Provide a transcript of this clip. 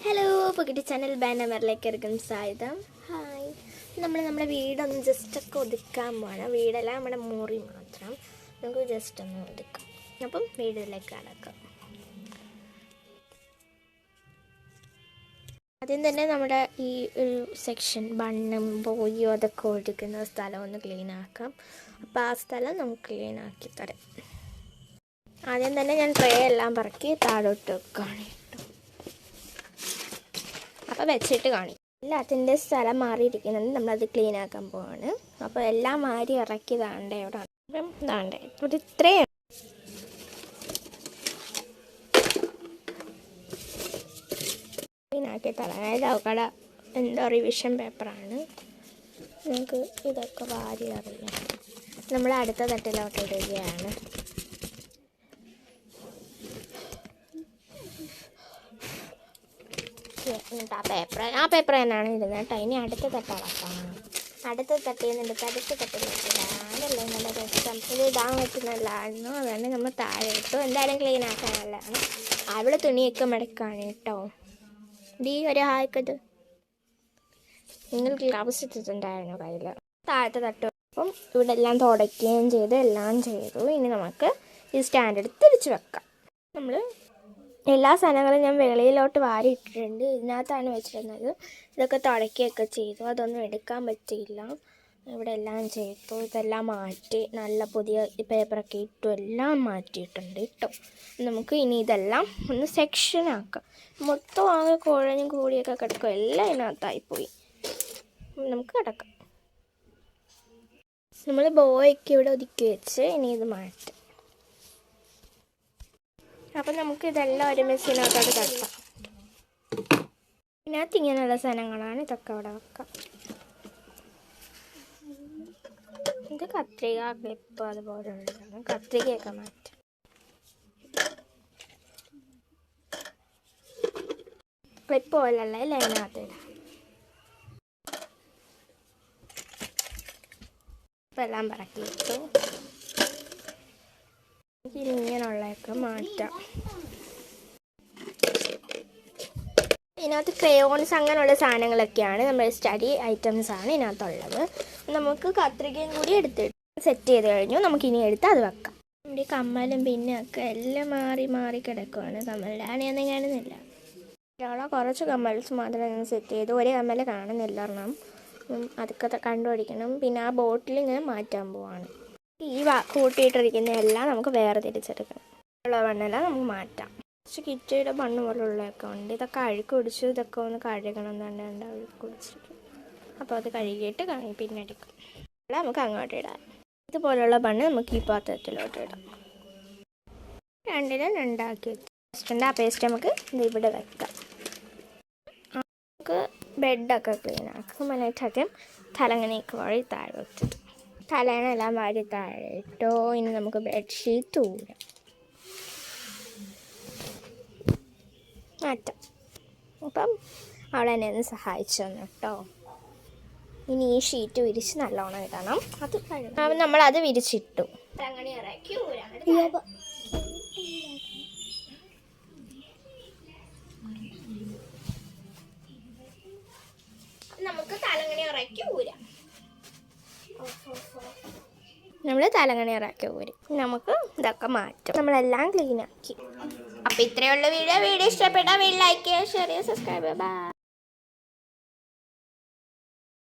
Hello, പുതിയ channel ബാനറിലേക്ക് ഇറക്കും സായുധം. Hi, നമ്മുടെ വീടൊന്ന് ജസ്റ്റൊക്കെ ഒതുക്കാൻ പോകണം. വീടല്ല, നമ്മുടെ മുറി മാത്രം നമുക്ക് ജസ്റ്റ് ഒന്ന് ഒതുക്കാം. അപ്പം വീടിലേക്ക് കടക്കാം. ആദ്യം തന്നെ നമ്മുടെ ഈ ഒരു സെക്ഷൻ മണ്ണും പോയോ അതൊക്കെ ഒഴുകുന്ന സ്ഥലം ഒന്ന് ക്ലീൻ ആക്കാം. അപ്പോൾ ആ സ്ഥലം നമുക്ക് ക്ലീൻ ആക്കി തരാം. ആദ്യം തന്നെ ഞാൻ ട്രേ എല്ലാം പറക്കി താഴോട്ട് വെക്കുകയാണ്. അപ്പോൾ വെച്ചിട്ട് കാണിക്കും. എല്ലാത്തിൻ്റെ സ്ഥലം മാറിയിരിക്കുന്നുണ്ട്. നമ്മളത് ക്ലീൻ ആക്കാൻ പോവാണ്. അപ്പോൾ എല്ലാം മാറി ഇറക്കി താണ്ടേ അവിടെ അപ്പം താണ്ടേ ഇപ്പോൾ ഇത്രയും ക്ലീൻ ആക്കി തരാം. അതായത് എന്തോ റിവിഷൻ പേപ്പറാണ്. നമുക്ക് ഇതൊക്കെ വാരി അറിയാം. നമ്മൾ അടുത്ത തട്ടിലോട്ട് ഇടുകയാണ്. ആ പേപ്പർ തന്നെയാണ് ഇടുന്നത് കേട്ടോ. ഇനി അടുത്ത തട്ടളക്കാം. അടുത്ത തട്ടിയെന്നുണ്ട്. അടുത്ത തട്ടില്ല, അതല്ലേ നല്ല രസം. ഇത് ഇടാൻ പറ്റുന്നല്ലായിരുന്നു. അതുകൊണ്ട് നമ്മൾ താഴെ ഇട്ടു. എന്തായാലും ക്ലീൻ ആക്കാനല്ലാണ്. അവിടെ തുണിയൊക്കെ മടക്കാണ് കേട്ടോ. ഒരു ഹായ്ക്കത് നിങ്ങൾ ഗ്ലൗസ് ഇട്ടിട്ടുണ്ടായിരുന്നു കയ്യിൽ. താഴത്തെ തട്ട് അപ്പം ഇവിടെ എല്ലാം തുടയ്ക്കുകയും ചെയ്ത് എല്ലാം ചെയ്തു. ഇനി നമുക്ക് ഈ സ്റ്റാൻഡ് എടുത്ത് തിരിച്ച് വെക്കാം. നമ്മൾ എല്ലാ സാധനങ്ങളും ഞാൻ വെളിയിലോട്ട് വാരി ഇട്ടിട്ടുണ്ട്. ഇതിനകത്താണ് വെച്ചിരുന്നത്. ഇതൊക്കെ തുടയ്ക്കുകയൊക്കെ ചെയ്തു. അതൊന്നും എടുക്കാൻ പറ്റിയില്ല. ഇവിടെ എല്ലാം ചെയ്തു. ഇതെല്ലാം മാറ്റി നല്ല പുതിയ പേപ്പറൊക്കെ ഇട്ടു. എല്ലാം മാറ്റിയിട്ടുണ്ട് കേട്ടോ. നമുക്ക് ഇനി ഇതെല്ലാം ഒന്ന് സെക്ഷനാക്കാം. മൊത്തം ആകെ കുഴഞ്ഞും കൂടിയൊക്കെ കിടക്കും. എല്ലാം ഇതിനകത്തായിപ്പോയി. നമുക്ക് കിടക്കാം. നമ്മൾ ബോയൊക്കെ ഇവിടെ ഒതുക്കി വെച്ച് ഇനി ഇത് മാറ്റാം. അപ്പം നമുക്ക് ഇതെല്ലാം ഒരു മെസ്സിനകത്തോട്ട് തട്ടാം. ഇതിനകത്ത് ഇങ്ങനെയുള്ള സാധനങ്ങളാണ്. ഇതൊക്കെ അവിടെ വെക്കാം. ഇത് കത്രിക, ക്ലിപ്പ് അതുപോലെ ഉള്ളതാണ്. കത്രികയൊക്കെ മാറ്റാം. ക്ലിപ്പ് പോലല്ല അല്ലേ അതിനകത്ത് ഇടാം. ഇപ്പം എല്ലാം പറക്കിയിട്ടു. ഇങ്ങനെയുള്ളതൊക്കെ മാറ്റാം. ഇതിനകത്ത് ക്രയോൺസ് അങ്ങനെയുള്ള സാധനങ്ങളൊക്കെയാണ്. നമ്മുടെ സ്റ്റഡി ഐറ്റംസാണ് ഇതിനകത്തുള്ളത്. നമുക്ക് കത്രികയും കൂടി എടുത്തിട്ട് സെറ്റ് ചെയ്ത് കഴിഞ്ഞു. നമുക്കിനി എടുത്ത് അത് വെക്കാം. നമ്മുടെ കമ്മലും പിന്നൊക്കെ എല്ലാം മാറി കിടക്കുവാണ്. കമ്മലിൻ്റെ ആണെയൊന്നും കാണുന്നില്ല. കുറച്ച് കമ്മൽസ് മാത്രമേ ഞാൻ സെറ്റ് ചെയ്തു. ഒരു കമ്മൽ കാണുന്നില്ല. ഒരെണ്ണം അതൊക്കെ കണ്ടുപിടിക്കണം. പിന്നെ ആ ബോട്ടിൽ ഇങ്ങനെ മാറ്റാൻ പോവാണ്. ഈ കൂട്ടിയിട്ടിരിക്കുന്ന എല്ലാം നമുക്ക് വേറെ തിരിച്ചെടുക്കണം. ഉള്ള മണ്ണെല്ലാം നമുക്ക് മാറ്റാം. കുറച്ച് കിറ്റയുടെ മണ്ണ് പോലുള്ളതൊക്കെ ഉണ്ട്. ഇതൊക്കെ അഴുക്ക് പിടിച്ചു. ഇതൊക്കെ ഒന്ന് കഴുകണം എന്നുണ്ട്. അഴുക്ക് പിടിച്ചിട്ട് അപ്പോൾ അത് കഴുകിയിട്ട് പിന്നെ എടുക്കും. ഇവിടെ നമുക്ക് അങ്ങോട്ട് ഇടാം. ഇതുപോലുള്ള മണ്ണ് നമുക്ക് ഈ പാത്രത്തിലോട്ട് ഇടാം. രണ്ടിനും രണ്ടാക്കി വെച്ചിട്ടുണ്ട്. ആ പേസ്റ്റ് നമുക്ക് ഇവിടെ വെക്കാം. നമുക്ക് ബെഡൊക്കെ ക്ലീൻ ആക്കും. അതിനായിട്ടാദ്യം തലങ്ങനെയൊക്കെ വഴി താഴെ വെച്ചിട്ട് തലേനെല്ലാം വാരി താഴെ ഇട്ടോ. ഇനി നമുക്ക് ബെഡ്ഷീറ്റ് ഊരാം. മാറ്റാം. അപ്പം അവളെ എന്നെ ഒന്ന് സഹായിച്ചു തന്നു കേട്ടോ. ഇനി ഈ ഷീറ്റ് വിരിച്ച് നല്ലോണം ഇടണം. അത് കഴുകണം. നമ്മളത് വിരിച്ചിട്ടു. നമുക്ക് തലങ്ങണി ഇറക്കി ഊരാം. നമ്മൾ തലങ്ങണി ഇറക്കി ഊരി നമുക്ക് ഇതൊക്കെ മാറ്റാം. നമ്മളെല്ലാം ക്ലീൻ ആക്കി. അപ്പോൾ ഇത്രയുള്ള വീഡിയോ ഇഷ്ടപ്പെട്ടാൽ ലൈക്ക് ചെയ്യുക, ഷെയർ ചെയ്യുക, സബ്സ്ക്രൈബ് ചെയ്യുക. ബൈ.